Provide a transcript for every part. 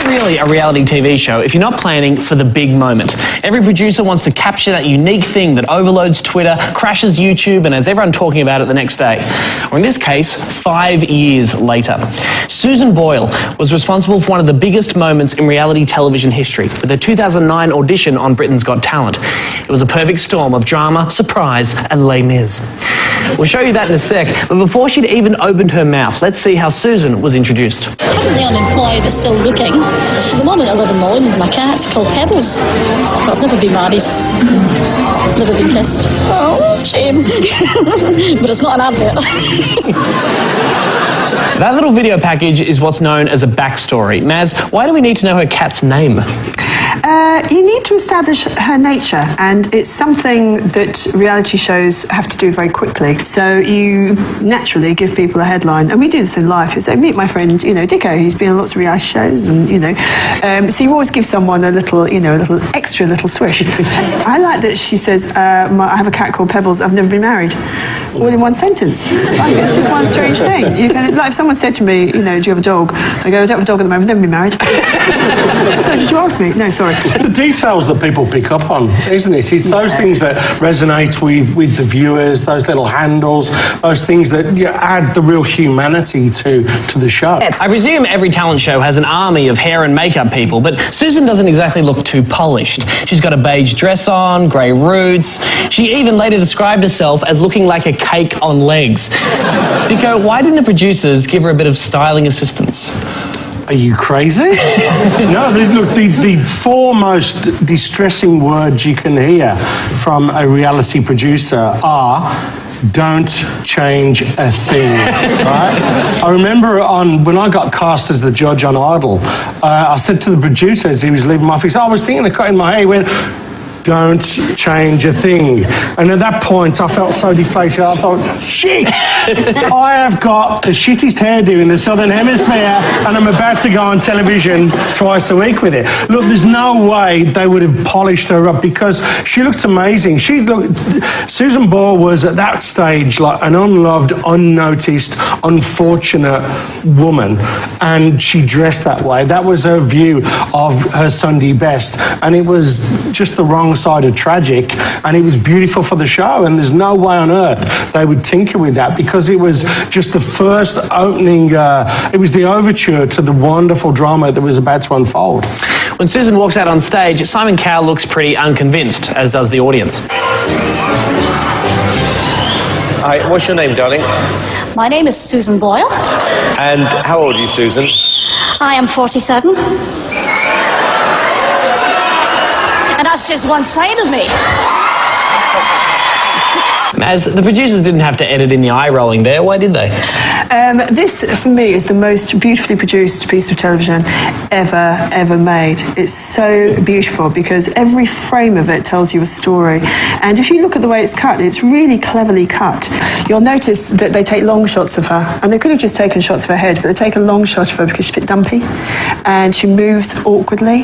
really a reality TV show if you're not planning for the big moment. Every producer wants to capture that unique thing that overloads Twitter, crashes YouTube, and has everyone talking about it the next day. Or in this case, 5 years later. Susan Boyle was responsible for one of the biggest moments in reality television history with her 2009 audition on Britain's Got Talent. It was a perfect storm of drama, surprise, and Les Mis. We'll show you that in a sec, but before she'd even opened her mouth, let's see how Susan was introduced. Currently unemployed but still looking. The one that I live in Moyne is my cat called Pebbles. But I've never been married. Never been kissed. Oh, shame. But it's not an advert. That little video package is what's known as a backstory. Maz, why do we need to know her cat's name? You need to establish her nature, and it's something that reality shows have to do very quickly. So you naturally give people a headline, and we do this in life. You say, meet my friend, Dicko, who's been on lots of reality shows, and so you always give someone a little extra little swish. I like that she says, I have a cat called Pebbles. I've never been married. All in one sentence. It's just one strange thing. Like if someone said to me, do you have a dog? I go, I don't have a dog at the moment. I've never been married. So did you ask me? No, sorry. The details that people pick up on, isn't it? It's those things that resonate with the viewers, those little handles, those things that add the real humanity to the show. I presume every talent show has an army of hair and makeup people, but Susan doesn't exactly look too polished. She's got a beige dress on, grey roots. She even later described herself as looking like a cake on legs. Dicko, why didn't the producers give her a bit of styling assistance? Are you crazy? No, look, the four most distressing words you can hear from a reality producer are, don't change a thing, right? I remember when I got cast as the judge on Idol, I said to the producer as he was leaving my office, I was thinking of cutting my hair. He went, don't change a thing. And at that point, I felt so deflated. I thought, shit, I have got the shittest hairdo in the Southern Hemisphere, and I'm about to go on television twice a week with it. Look, there's no way they would have polished her up because she looked amazing. Susan Boyle was at that stage like an unloved, unnoticed, unfortunate woman, and she dressed that way. That was her view of her Sunday best, and it was just the wrong side of tragic, and it was beautiful for the show, and there's no way on earth they would tinker with that because it was just the first opening, it was the overture to the wonderful drama that was about to unfold. When Susan walks out on stage, Simon Cowell looks pretty unconvinced, as does the audience. Hi, what's your name, darling? My name is Susan Boyle. And how old are you, Susan? I am 47. And that's just one side of me. As the producers didn't have to edit in the eye rolling there, why did they? This, for me, is the most beautifully produced piece of television ever made. It's so beautiful because every frame of it tells you a story. And if you look at the way it's cut, it's really cleverly cut. You'll notice that they take long shots of her, and they could have just taken shots of her head, but they take a long shot of her because she's a bit dumpy, and she moves awkwardly,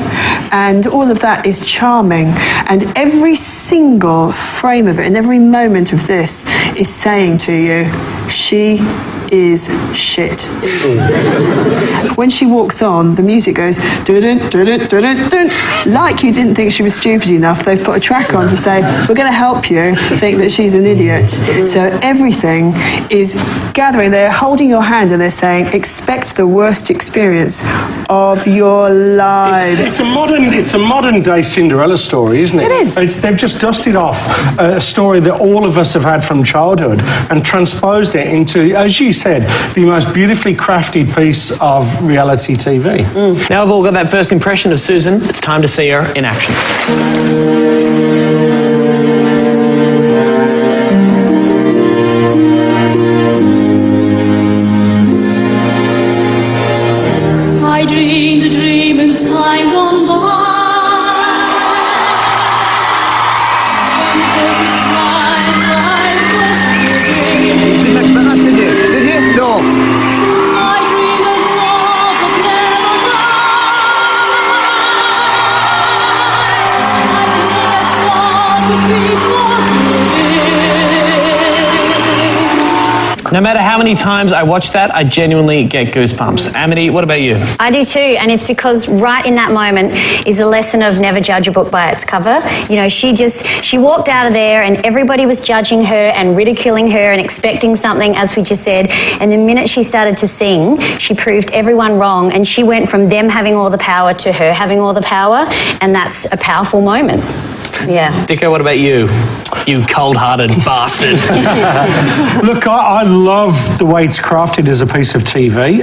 and all of that is charming. And every single frame of it, and every moment of this is saying to you, she is shit. When she walks on, the music goes dun dun dun dun dun. Like you didn't think she was stupid enough, they've put a track on to say, we're going to help you think that she's an idiot. So everything is gathering. They're holding your hand and they're saying, expect the worst experience of your lives. It's a modern day Cinderella story, isn't it? It is. They've just dusted off a story that all of us have had from childhood and transposed it into, as you said, the most beautifully crafted piece of reality TV. Now we've all got that first impression of Susan, it's time to see her in action. I dreamed a dream in time gone by. No. No matter how many times I watch that, I genuinely get goosebumps. Amity, what about you? I do too, and it's because right in that moment is the lesson of never judge a book by its cover. You know, she walked out of there and everybody was judging her and ridiculing her and expecting something, as we just said, and the minute she started to sing, she proved everyone wrong, and she went from them having all the power to her having all the power, and that's a powerful moment. Yeah. Dicko, what about you? You cold-hearted bastard. Look, I love the way it's crafted as a piece of TV.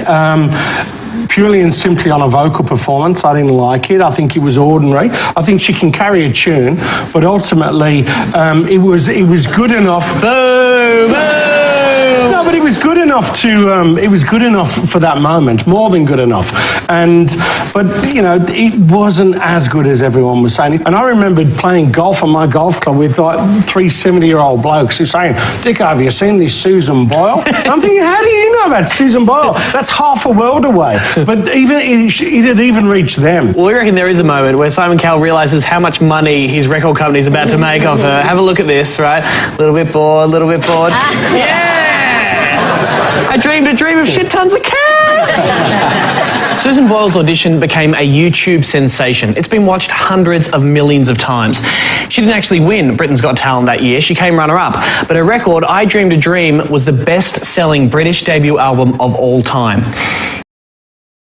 Purely and simply on a vocal performance, I didn't like it. I think it was ordinary. I think she can carry a tune, but ultimately, it was good enough. Boo! Boo! No, but it was good enough to. It was good enough for that moment, more than good enough. But you know, it wasn't as good as everyone was saying. And I remembered playing golf on my golf club with like 3 70-year-old blokes who saying, "Dick, have you seen this Susan Boyle?" I'm thinking, how do you know about Susan Boyle? That's half a world away. But even it had even reached them. Well, we reckon there is a moment where Simon Cowell realises how much money his record company's about to make off her. Have a look at this, right? A little bit bored, a little bit bored. Yeah! I dreamed a dream of shit tons of cash! Susan Boyle's Audition became a YouTube sensation. It's been watched hundreds of millions of times. She didn't actually win Britain's Got Talent that year. She came runner-up. But her record, I Dreamed a Dream, was the best-selling British debut album of all time.